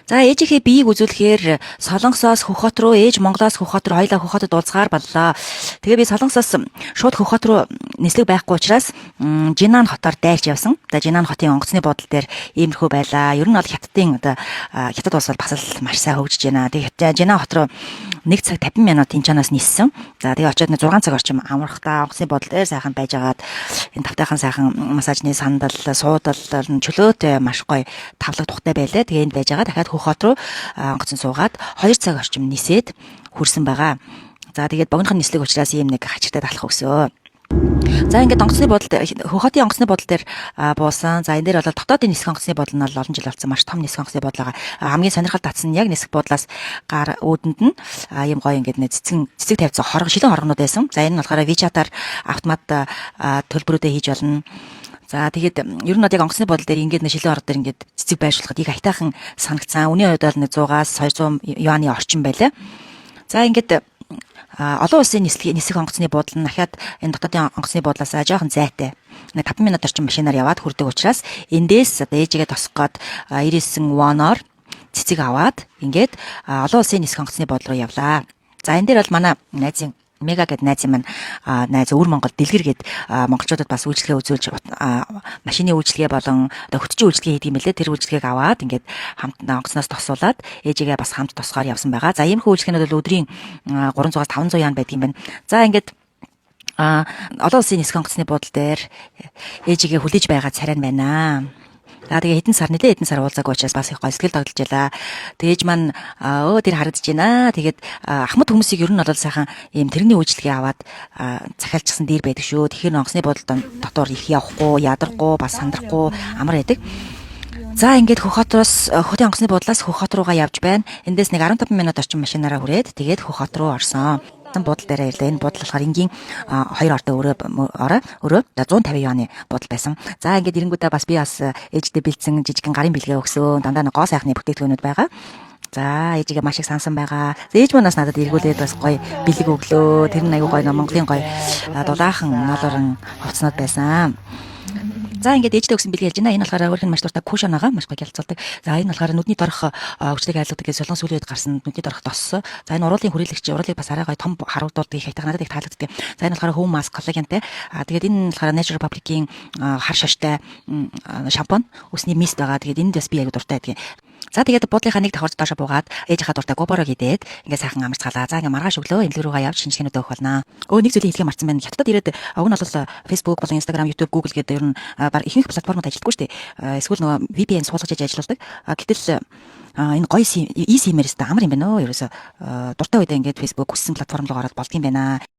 За ээжийнхээ биеийг үзүүлэхээр Солонгосоос Хөх хот руу, ээж Монголоос Хөх хот руу хоёлаа Хөх хотод уулзгаар боллоо. Тэгээ би Солонгосоос шууд Хөх хот руу нислэг байхгүй учраас Жинан хотоор дайрч явсан. За Жинан хотын онгоцны бодол дээр иймэрхүү байлаа. Ер нь бол хятад улс бол бас л маш сайн хөгжиж байна. Тэгээ Жинан хот руу 1 цаг 50 минут Инчанаас ниссэн. За тэгээ очиод 6 цаг орчим амрахтаа онгоцны бодол дээр сайхан байжгаад энэ тавтайхан сайхан массажны сандал, суудал, чөлөөтэй маш гоё тавлаг тухтай байлаа. Тэгээ энд байжгаа дахиад Хөх хот руу онгоцон суугаад 2 цаг орчим нисээд хүрсэн байгаа. За тэгээд богинохон нислэг учраас ийм нэг хачигтай талах өгсөө. За ингээд онгоцны бодолд Хөх хотын онгоцны бодол дээр буусан. За энэ дээр бол дотоодын нисэх онгоцны бодол нь олон жил болсон маш том нисэх онгоцны бодол байгаа. Хамгийн сонирхол татсан нь яг нисэх бодлоос гар өөдөнд нь ийм гоё ингээд нэг цэцэг тавьсан шилэн хоргонууд байсан. За энэ нь болохоор WeChat-аар автомат төлбөрүүдээ хийж болно. За тэгээд ер нь яг онгоцны бодол дээр ингээд нэг шилэн орго дээр ингээд цэцэг байршуулахад их айтайхан санагцсан. Үнийн хувьд бол 100-аас 200 юаны орчим байлаа. За ингээд олон улсын нисэх онгоцны бодол нь дахиад энэ дотоодын онгоцны бодлоос жоохон зайтай. 5 минут орчим машинаар яваад хүрдэг учраас эндээс одоо ээжигээ тосох гээд 99 won-оор цэцэг аваад ингээд олон улсын нисэх онгоцны бодол руу явлаа. За энэ дээр бол манай найзын Мега гэд найз маань найз өвөр Монгол дэлгэр гэд монголчуудад бас үйлчлэгээ үзүүлж машины үйлчлэгээ болон одоо хөтчийн үйлчлэгээ хийдэг юм лээ. Тэр үйлчлэгийг аваад ингээд хамт онгоцноос тосуулаад ээжигээ бас хамт тосгоор явсан байгаа. За иймэрхүү үйлчлэгээнүүд бол өдрийн 300-аас 500 яан байдаг юм байна. За ингээд олон улсын нисэх онгоцны бодол дээр ээжигээ хүлээж байгаа царай байна. За тэгээ хэдэн сар уулзаагүй учраас бас их гоё сэтгэл догдолж байлаа. Тэгээж маань тэр харагдаж байна. Тэгээд ахмад хүмүүсийг ер нь бол сайхан ийм тэрний үйлчлэгээ аваад захиалчихсан дээр байдаг шүү. Тэгэхээр онгоцны бодолд дотор их явахгүй, ядарахгүй, бас сандрахгүй амар байдаг. За ингээд хотын онгоцны бодлоос Хөх хот руугаа явж байна. Эндээс нэг 15 минут орчим машинаараа хүрээд тэгээд Хөх хот руу орсон. Бодол дээр ирлээ. Энэ бодол болохоор энгийн 2 орой өрөө 150 юаны бодол байсан. За ингээд эрэнгүүдээ бас би бас ээждээ бэлдсэн жижигхэн гарын бэлгээ өгсөн. Дандаа нэг гоо сайхны бүтээгдэхүүнүүд байгаа. За ээжигээ маш их сансан байгаа. Ээж манаас надад эргүүлээд бас гоё бэлэг өглөө. Тэр нь аягүй гоё Монголын гоё дулаахан ноолорон хувцснууд байсан. За ингээд ээжтэй өгсөн бэлгээ хэлж байна. Энэ болохоор өөрийнх нь маш дуртай кушон байгаа. Маш гоё гялцуулдаг. За энэ болохоор нүдний дорх өвчлөгийг айлгадаг гэж солонгос үлээд гарсан нүдний дорх тоссоо. За энэ уруулын хүрээлэгч уруулыг бас арай гоё том харуулдуулдаг их айтайх надад их таалагддаг. За энэ болохоор Home Mask коллагентэй. Тэгээд энэ болохоор Nature Republic-ийн хар шаштай шампунь, өсний мист байгаа. Тэгээд энд бас би аягүй дуртай байдаг. За тэгээд буудлынхаа нэг давхарч доошо буугаад ээжийнхаа дуртай гобороо хийдээд ингээд сайхан амарцгаалаа. За ингээд маргааш өглөө эмнэлэг рүүгээ явж шинжилгээнүүдээ өгөх болно. Нэг зүйлийг хэлхийг марцсан байна. Хятадд ирээд уг нь бол Facebook болон Instagram, YouTube, Google гэдэг ер нь ихэнх платформод ажилладаггүй шүү дээ. Эсвэл нөгөө VPN суулгаж ажилладаг. Гэтэл энэ гоё e-sim-ээр өстө амар юм байна өө. Ерөөсө дуртай үедээ ингээд Facebook хүссэн платформ руу ороод болдго юм байна.